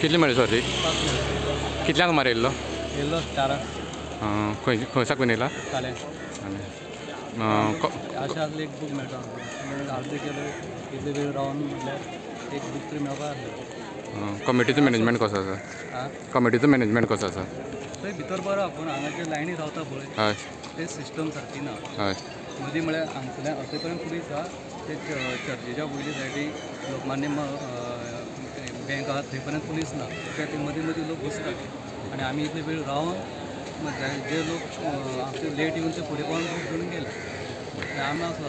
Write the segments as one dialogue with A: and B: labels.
A: कितली मेळ्ळी सॉरी? कितल्यांक सुमार येयल्लो?
B: येयल्लो 4.
A: खंय साकून येयला?
B: फाल्यां. अशें आसलें एक बूक मेळटा अर्ज केलो इतले वेळ रावन म्हटल्यार एक बूक तरी मेळपा आसलें.
A: कमिटीचो मॅनेजमेंट कसो आसा? कमिटीचो मॅनेजमेंट कसो आसा?
B: थंय भितर बरो पूण हांगा जे लायनी रावता पळय
A: हय
B: ते सिस्टम सारकी ना.
A: हय
B: मदीं म्हळ्यार हांगसरल्यान अशें पर्यंत पुलीस आहा ते चर्चीच्या वयले सायडीक लोकमान्य बँक आहा थंय पर्यंत पुलीस ना. ते मदीं मदीं लोक घुसतात आनी आमी इतले वेळ रावन जे लोक आमचे लेट येवन ते फुडें पावन बूक घेवन गेले आमी असो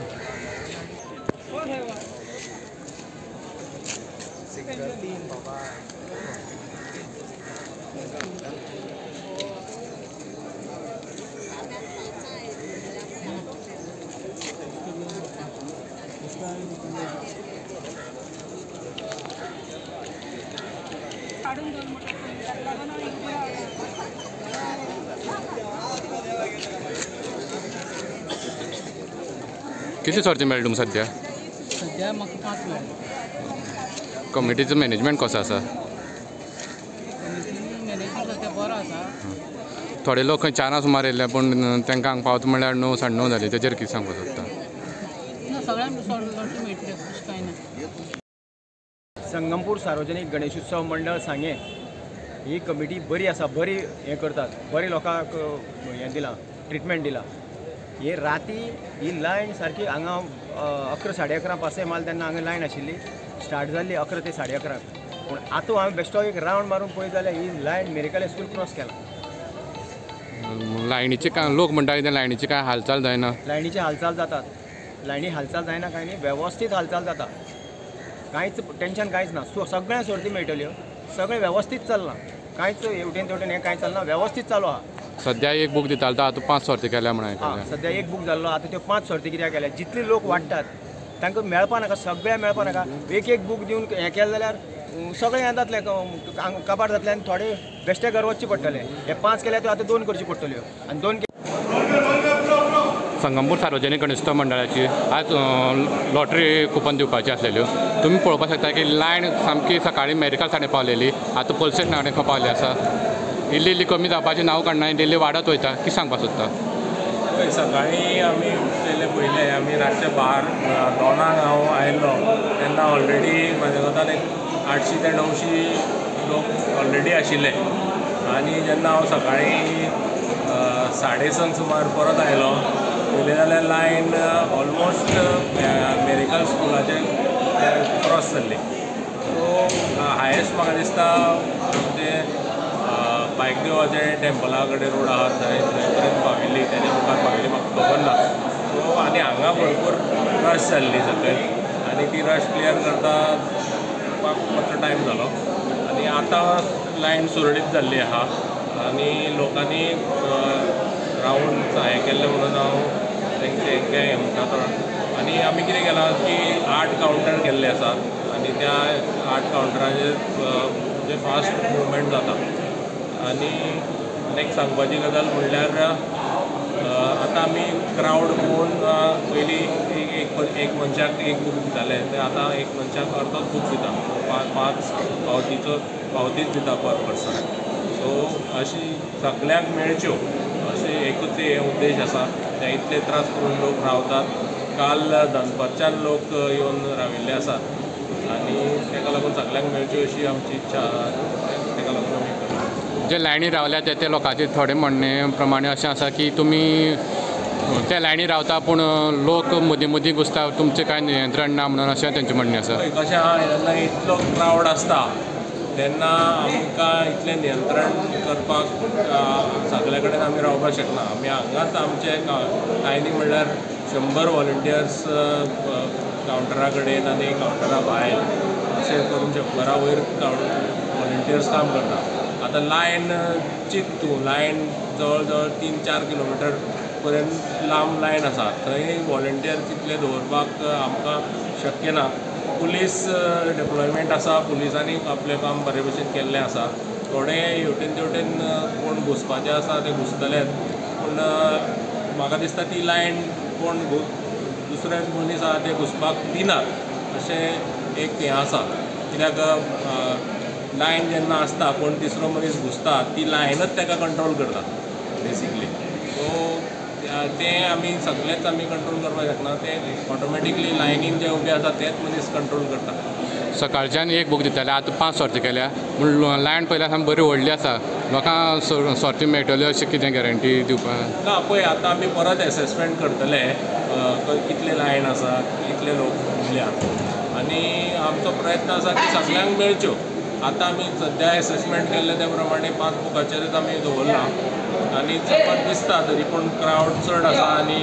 A: कितली सर्ती मेळ्ळी तुमकां सद्या?
B: सद्या म्हाका 5 मेळ्ळे.
A: कमिटीचो मॅनेजमेंट कसो आसा?
B: मॅनेजमेंट सद्या बरो आसा.
A: थोडे लोक खंय 4 सुमार येयले पूण तांकां हांगा पावता म्हळ्यार 9 9:30 जाली तेजेर कितें सांगूं सोदता?
B: सगळ्यांक सर्ती मेळटली तशें कांय ना.
C: संगमपूर सार्वजनीक गणेशोत्सव मंडळ सांगे ही कमिटी बरी आसा, बरी हें करतात, बरी लोकांक हें दिलां ट्रिटमेंट दिलां. हे राती ही लायन सारकी हांगा 11 साडे 11 पासय माल तेन्ना हांगा लायन आशिल्ली स्टार्ट जाल्ली 11 ते साडे 11. पूण आतां हांवें बेश्टो एक रावंड मारून पळयत जाल्यार ही लायन मेरिकल हायस्कूल क्रॉस केला.
A: लायनीचे काय लोक म्हणटा कितें लायनीची काय हालचाल जायना?
C: लायनीची हालचाल जातात. लायनी हालचाल जायना काय न्ही, वेवस्थीत हालचाल जाता. कांयच टेन्शन कांयच ना. सगळ्या सर्ती मेळटल्यो, सगळें वेवस्थीत चलना. कांयच हेवटेन तेवटेन हें कांय चलना, वेवस्थीत चालू आहा.
A: सद्या एक बूक दितालो तो आतां 5 सर्ती केल्या म्हणून
C: सद्या एक बूक जाल्लो आतां त्यो 5 सर्ती कित्याक केल्या? जितले लोक वाडटात तांकां मेळपा नाका, सगळ्या मेळपा नाका. एक बूक दिवन हें केलें जाल्यार सगळें हें जातलें काबार जातलें आनी थोडे बेश्टे घर वचचे पडटले. हे 5 केल्या त्यो आतां 2 करच्यो पडटल्यो आनी 2
A: संगमपूर सार्वजनीक गणेशोत्सव मंडळाची आज लॉटरी कुपन दिवपाची आसलेल्यो. तुमी पळोवपाक शकता की लायन सामकी सकाळी मेरिकल साडे पावलेली आतां पोलसेट नाडे खंय पावली आसा. इल्ली इल्ली कमी जावपाची नांव काडना, इल्ली इल्ली वाडत वयता. कितें सांगपाक सोदता?
D: सकाळी आमी उठलेले पयले आमी रातचे 12 हांव आयल्लो तेन्ना ऑलरेडी म्हाज्या कोतान एक 800 ते 900 लोक ऑलरेडी आशिल्ले. आनी जेन्ना हांव सकाळी 6:30 सुमार परत आयलो पयलें जाल्यार लायन ऑलमोस्ट मेरिकल स्कुलाचे क्रॉस जाल्ली. सो हायेस्ट म्हाका दिसता म्हणजे बायक देवाचें टेंपला कडेन रोड आहा थंय पर्यंत पाविल्ली, तेज्या मुखार पाविल्ली म्हाका खबर ना. सो आनी हांगा भरपूर रश जाल्ली सकयल आनी ती रश क्लियर करपाक मातसो टायम जालो. आनी आतां लायन सुरळीत जाल्ली आहा आनी लोकांनी रावंड हें केल्लें म्हणून हांव तेंकां हें म्हणटा. आनी आमी कितें केलां की 8 कावंटर केल्ले आसात आनी त्या 8 कावंटराचेर म्हणजे फास्ट मुवमेंट जाता. आनी नेक्स्ट सांगपाची गजाल म्हणल्यार आतां आमी क्रावड पळोवन पयलीं एक मनशाक एक बूक दिताले ते आतां एक मनशाक अर्दोच बूक दिता, 5 पावतीच दिता पर पर्सन. सो अशी सगल्यांक मेळच्यो अशें एकूच हे उद्देश आसा. ते इतले त्रास करून लोक रावतात. काल दनपारच्यान लोक येवन राविल्ले आसात आनी ताका लागून सगल्यांक मेळच्यो अशी आमची इच्छा आसा. ताका लागून आमी करता.
A: जे लायनी रावल्या ते लोकांचे थोडे म्हणणे प्रमाणे अशें आसा की तुमी त्या लायनी रावता पूण लोक मदीं मदीं घुसता, तुमचें कांय नियंत्रण ना म्हणून अशें तेंचें म्हणणें आसा.
D: कशें आहा जेन्ना इतलो क्रावड आसता तेन्ना आमकां इतलें नियंत्रण करपाक सगळे कडेन आमी रावपाक शकना. आमी हांगाच आमचे कांय न्ही म्हणल्यार 100 वॉलंटियर्स कावंटरा कडेन आनी कावंटरा भायर अशें करून 100 वयर वॉलंटियर्स काम करता. आतां लायन चिंत तूं, लायन जवळ जवळ 3-4 किलोमिटर पर्यंत लांब लायन आसा. थंय वॉलंटियर तितले दवरपाक आमकां शक्य ना. पुलीस डिप्लॉयमेंट आसा, पुलिसांनी आपलें काम बरे भशेन केल्लें आसा. थोडे हेवटेन तेवटेन कोण घुसपाचे आसा ते घुसतलेच, पूण म्हाका दिसता ती लायन कोण दुसरे मनीस आसा ते घुसपाक दिनात अशें एक हें आसा. कित्याक लायन जेन्ना आसता कोण तिसरो मनीस घुसता ती लायनच ताका कंट्रोल करता बेसिकली. सो ते आमी सगळेच आमी कंट्रोल करपाक शकना. ते ऑटोमॅटिकली लायनीन जे उबे आसा तेच मनीस कंट्रोल करता.
A: सकाळच्यान एक बूक दिताले आतां 5 सर्ती केल्या पूण लायन पयल्या सावन बरी व्हडली आसा. लोकांक सर्ती मेळटल्यो अशें कितें गॅरंटी दिवपाक?
D: ना पळय आतां आमी परत एसेसमेंट करतले कितले लायन आसा कितले लोक उरल्या आनी आमचो प्रयत्न आसा की सगळ्यांक मेळच्यो. आतां आमी सद्या एसेसमेंट केल्ले त्या प्रमाणे 5 बुकाचेरच आमी दवरला आनी चपात दिसता तरी पूण क्रावड चड आसा आनी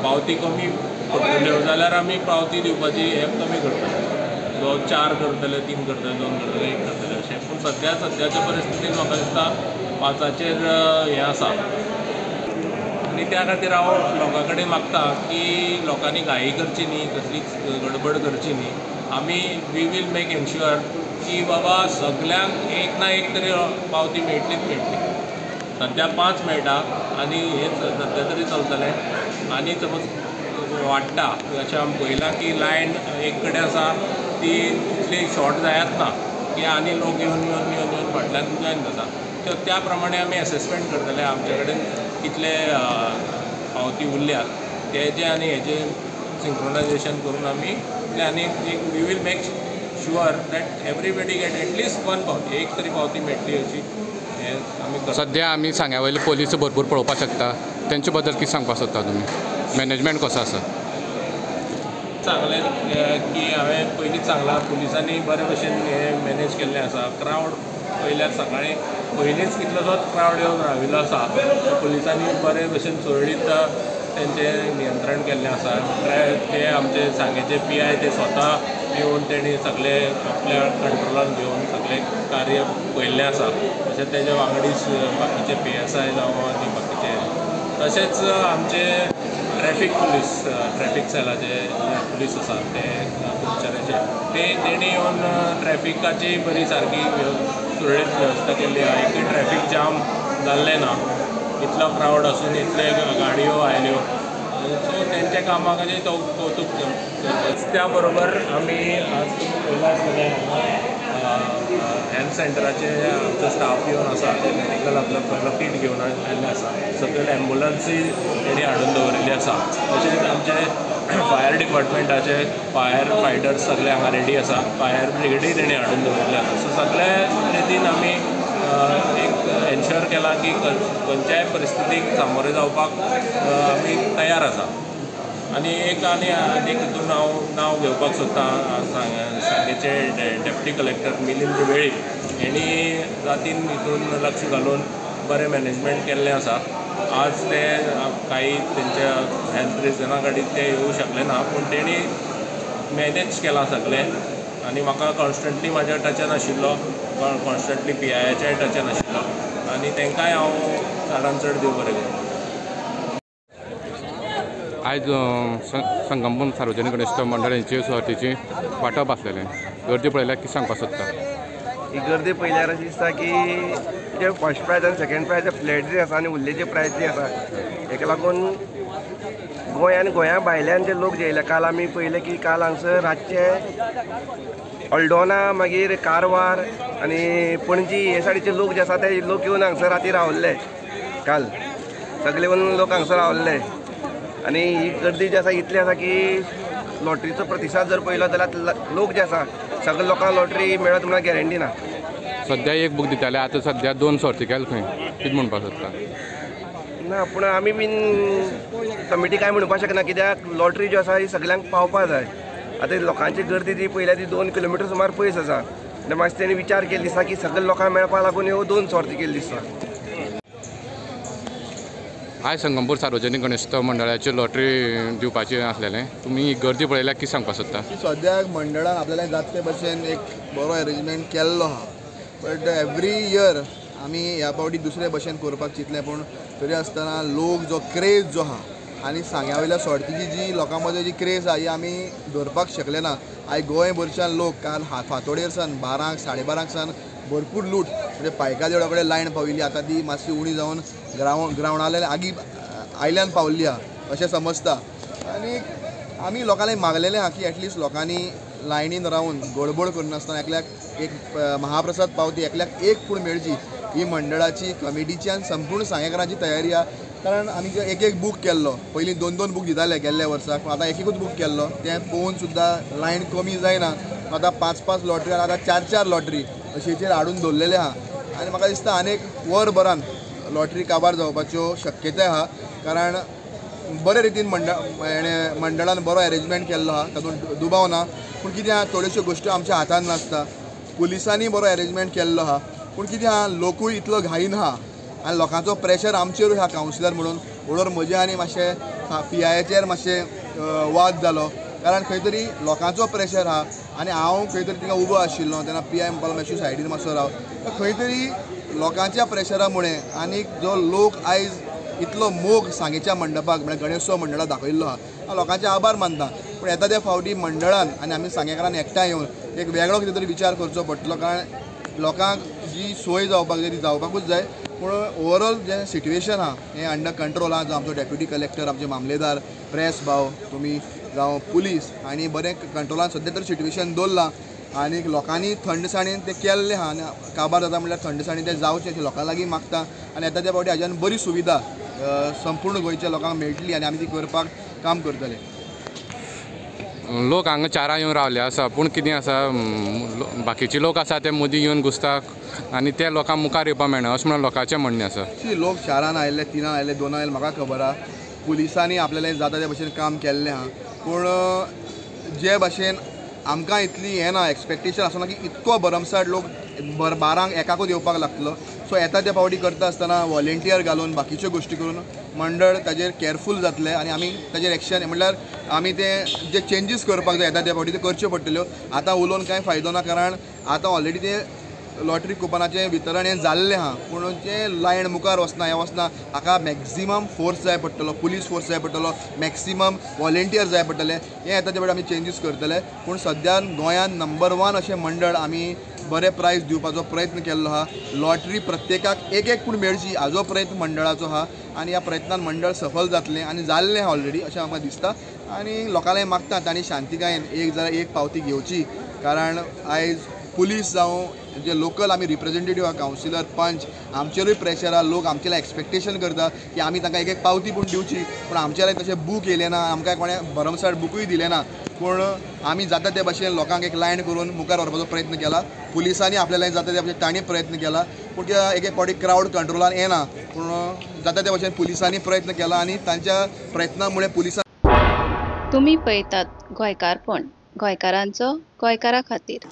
D: पावती कमी पडटल्यो जाल्यार आमी पावती दिवपाची हे कमी करतले. सो 4 करतले 3 करतले 2 करतले 1 करतले अशें. पूण सद्याच्या परिस्थितीन म्हाका दिसता 5चेर हें आसा आनी त्या खातीर हांव लोकां कडेन मागता की लोकांनी घाई करची न्ही कसलीच गडबड करची न्ही. आमी वी वील मेक एन्श्युअर की बाबा सगळ्यांक एक ना एक तरी पावती मेळटलीच मेळटली. सद्या 5 मेळटा आनी हे सद्या तरी चलतलें आनी समज वाडटा अशें आमी पळयलां की लायन एक कडेन आसा ती तितली शॉर्ट जायत ना की आनी लोक येवन फाटल्यान जॉयन जाता. त्या प्रमाणे आमी एसेसमेंट करतले आमचे कडेन कितले पावती उरल्यात तेजे आनी हेजे सिंक्रोनायजेशन करून आमी आनी we will make sure that everybody get at least 1 पावती एक तरी पावती मेळटली अशी हे आमी.
A: सद्या आमी सांग्या वयले पोलीस भरपूर पळोवपाक शकता तेंचे बद्दल कितें सांगपाक सोदता तुमी? मॅनेजमेंट कसो आसा?
D: सांगलें की हांवें पयलींच सांगलां पुलिसांनी बरे भशेन हे मॅनेज केल्लें आसा. क्रावड पयल्यार सकाळीं पयलींच कितलोसोच क्रावड येवन राविल्लो आसा. पुलिसांनी बरे भशेन सुरळीत तेंचें नियंत्रण केल्लें आसा. ते आमचे सांगेचे PI ते स्वता येवन तेणी सगळे आपल्या कंट्रोलान घेवन सगळें कार्य पळयल्लें आसा. तशेंच तेजे वांगडीच बाकीचे PSI जावं आनी बाकीचे तशेंच आमचे ट्रॅफिक सेलाचे पुलीस आसा ते कुडचड्याचे तेणी येवन ट्रॅफिकाची बरी सारकी सुरळीत वेवस्था केल्ली आहा. एकूय ट्रॅफीक जाम जाल्लें ना. इतलो क्रावड आसून इतले गाडयो आयल्यो. सो तेंच्या कामाक कौतूक त्या बरोबर आमी आज पयला हेल्थ सेंटराचे आमचो स्टाफ येवन आसा ते मेडिकल आपलो किट घेवन आयिल्ले आसा. सकयल एम्बुलन्सूय तेणी हाडून दवरिल्ली आसा. तशेंच आमचे फायर डिपार्टमेंटाचे फायर फायटर्स सगळे हांगा रेडी आसा. फायर ब्रिगेडूय तेणी हाडून दवरिल्ली आसा. सो सगळ्या रितीन आमी एक एन्श्योर केला की खंयच्याय परिस्थितीक सामोरे जावपाक आमी तयार आसा. आनी एक हितून हांव नांव घेवपाक सोदतां सांगेचे डेप्युटी कलेक्टर मिलिंद वेळीप हेणी रातीन हितून लक्ष घालून बरें मॅनेजमेंट केल्लें आसा. आज ते काही तेंच्या हेल्थ रिजना खातीर ते येवं शकले ना पूण तेणी मॅनेज केलां सगळें. आनी म्हाका कॉन्स्टंटली म्हाज्या टचान आशिल्लो कॉन्स्टंटली PIच्या टचान आशिल्लो आनी तांकांय हांव चडांत चड देव बरें करूं.
A: आयज संगमपूर सार्वजनीक गणेशोत्सव मंडळांची सर्तीची वांटप आसलेलें. गर्दी पळयल्यार कितें सांगपाक सोदता?
E: ही गर्दी पळयल्यार अशी दिसता की जे फर्स्ट प्रायज आनी सेकंड प्रायज फ्लॅट जे आसा आनी उरलेले जे प्रायज जे आसा हेका लागून गोंया भायल्यान जे लोक जे येयले काल आमी पळयलें की काल हांगसर रातचे हल्दोना मागीर कारवार आनी पणजी हे सायडीचे लोक जे आसा ते लोक येवन हांगसर राती रावल्ले. काल सगळे येवन लोक हांगसर रावल्ले आनी ही गर्दी जी आसा इतली आसा की लॉटरीचो प्रतिसाद जर पळयलो जाल्यार लोक जे आसा सगळे लोकांक लॉटरी मेळत म्हणून गॅरंटी ना.
A: सद्या एक बूक दिताले आतां सद्या 2 सर्ती केल्या खंय कितें म्हणपाक सोदता?
E: ना पूण आमी बीन कमिटी काय म्हणपाक शकना कित्याक लॉटरी ज्यो आसा ही सगळ्यांक पावपाक जाय. आतां लोकांची गर्दी जी पळयल्या ती 2 किलोमिटर सुमार पयस आसा आनी मातशें तेणी विचार केल्लो दिसता की सगळे लोकांक मेळपाक लागून ह्यो 2 सर्ती केल्ली दिसता.
A: आयज संगमपूर सार्वजनीक गणेशोत्सव मंडळाची लॉटरी दिवपाचें आसलेलें. तुमी गर्दी पळयल्यार कितें सांगपाक सोदता?
F: सद्याक मंडळान आपल्याला जाता ते भशेन एक बरो अरेंजमेंट केल्लो आहा बट एवरी इयर आमी ह्या फावटी दुसरे भशेन करपाक चिंतलें पूण तरी आसतना लोक जो क्रेज जो आहा आनी सांग्या वयल्या सर्तीची जी लोकां मदीं जी क्रेज आहा ही आमी धरपाक शकले ना. आयज गोंयभरच्यान लोक काल फातोडेर सावन 12 12:30 सावन भरपूर लूट म्हणजे पायका देवळा कडेन लायन पाविल्ली. आतां ती मातशी उणी जावन ग्रावंडाले आयल्यान पावल्ली आहा अशें समजता. आनी आमी लोकांनी मागलेलें आहा की एटलिस्ट लोकांनी लायनीन रावन गडबड करनासतना एकल्याक एक महाप्रसाद पावती एकल्याक एक पूण मेळची ही मंडळाची कमिटीची आनी संपूर्ण सांगेकरांची तयारी आहा. कारण आमी एक एक बूक केल्लो, पयलीं 2-2 बूक दिताले गेल्ल्या वर्साक, आतां एक एकूच बूक केल्लो. तें पळोवन सुद्दां लायन कमी जायना. आतां 5-5 लॉटरी आतां 4-4 लॉटरी अशेचेर हाडून दवरलेले आहा. आनी म्हाका दिसता आनीक वरभरान लॉटरी काबार जावपाच्यो शक्यताय आहा. कारण बरे रितीन मंडळान बरो अरेंजमेंट केल्लो आहा, तातूंत दुबाव ना. पूण कितें आहा, थोड्योश्यो गोश्टी आमच्या हातान नासता. पुलिसांनी बरो अरेंजमेंट केल्लो आहा, पूण कितें आहा, लोकूय इतलो घाईन आहा आनी लोकांचो प्रेशर आमचेरूय आहा कावन्सिलर म्हणून. म्हणून म्हजे आनी मातशें PIचेर मातशें वाद जालो. कारण खंय तरी लोकांचो प्रेशर आहा आनी हांव खंय तरी तिंगा उबो आशिल्लो. तेन्ना PI म्हणपाक मातशें सायडीन मातसो राव. खंय तरी लोकांच्या प्रेशरा मुळे आनीक जो लोक आयज इतलो मोग सांगेच्या मंडपाक म्हणजे गणेशोत्सव मंडळाक दाखयल्लो आहा, लोकांचे आभार मानता. पूण येता त्या फावटी मंडळान आनी आमी सांगेकारान एकठांय येवन एक वेगळो कितें तरी विचार करचो पडटलो. कारण लोकांक जी सोय जावपाक जाय ती जावपाकूच जाय. पूण ओवरऑल जें सिट्युएशन आहा हें अंडर कंट्रोल आहा. जो आमचो डेप्युटी कलेक्टर, आमचे मामलेदार, प्रेस भाव तुमी जावं पुलीस हांणी बरें कंट्रोलान सद्या तर सिट्युएशन दवरलां. आनीक लोकांनी थंडसाणेन तें केल्लें आहा आनी काबार जाता म्हणल्यार थंडसाणेन तें जावचें अशें लोकां लागीं मागता. आनी येता त्या फावटी हाज्यान बरी सुविधा संपूर्ण गोंयच्या लोकांक मेळटली आनी आमी ती करपाक काम करतले.
A: लोक हांगा चारां येवन रावले आसा, पूण कितें आसा, बाकीचे लोक आसा ते मदीं येवन घुसतात आनी त्या लोकांक मुखार येवपाक मेळना अशें म्हणून लोकांचें म्हणणें आसा.
F: लोक 4 आयले, 3 आयले, 2 आयले म्हाका खबर आहा. पुलिसांनी आपल्यालें जाता त्या भशेन काम केल्लें आहा. पूण जे भशेन आमकां इतली हें ना, एक्सपेक्टेशन आसना की इतको भरमसाट लोक 12 एकाकूच येवपाक लागतलो. सो येता त्या फावटी करता आसतना वॉलेंटियर घालून बाकीच्यो गोश्टी करून मंडळ ताजेर केअरफूल जातले आनी आमी ताजेर एक्शन म्हणल्यार आमी ते जे चेंजीस करपाक जाय येता त्या फावटी ते करच्यो पडटल्यो. आतां उलोवन कांय फायदो ना. कारण आतां ऑलरेडी ते लॉटरी कुपनाचें वितरण हें जाल्लें आहा. पूण जें लायन मुखार वचना हाका मॅक्झिमम फोर्स जाय पडटलो, पुलीस फोर्स जाय पडटलो, मॅक्झिमम वॉलेंटियर जाय पडटले. हें येता त्या फावटी आमी चेंजीस करतले. पूण सद्यान गोंयांत नंबर 1 अशें मंडळ आमी बरे प्रायज दिवपाचो प्रयत्न केल्लो आहा. लॉटरी प्रत्येकाक एक पूण मेळची हाजो प्रयत्न मंडळाचो आहा. आनी ह्या प्रयत्नान मंडळ सफल जातलें आनी जाल्लें आहा ऑलरेडी अशें म्हाका दिसता. आनी लोकांक मागता तांणी शांतीकायेन एक जाल्यार एक पावती घेवची. कारण आयज पुलीस जावं जे लोकल आमी रिप्रेझेंटेटीव आहा, कावन्सिलर, पंच, आमचेरूय प्रेशर आहा. लोक आमचे एक्सपेक्टेशन करता की आमी तांकां एक पावती पूण दिवची. पूण आमचे तशें बूक येयले ना, आमकां कोणें भरमसाट बूकूय दिलें ना. पूण आमी जाता ते भशेन लोकांक एक लायन करून मुखार व्हरपाचो प्रयत्न केला. पुलिसांनी आपल्याला जाता ते भशेन तांणी प्रयत्न केला. पूण एक फावटी क्रावड कंट्रोलान येना. पूण जाता ते भशेन पुलिसांनी प्रयत्न केला आनी तांच्या प्रयत्ना मुळे पुलिसां.
G: तुम्ही पळयतात गोंयकारपण, गोंयकारांचो गोंयकारा खातीर.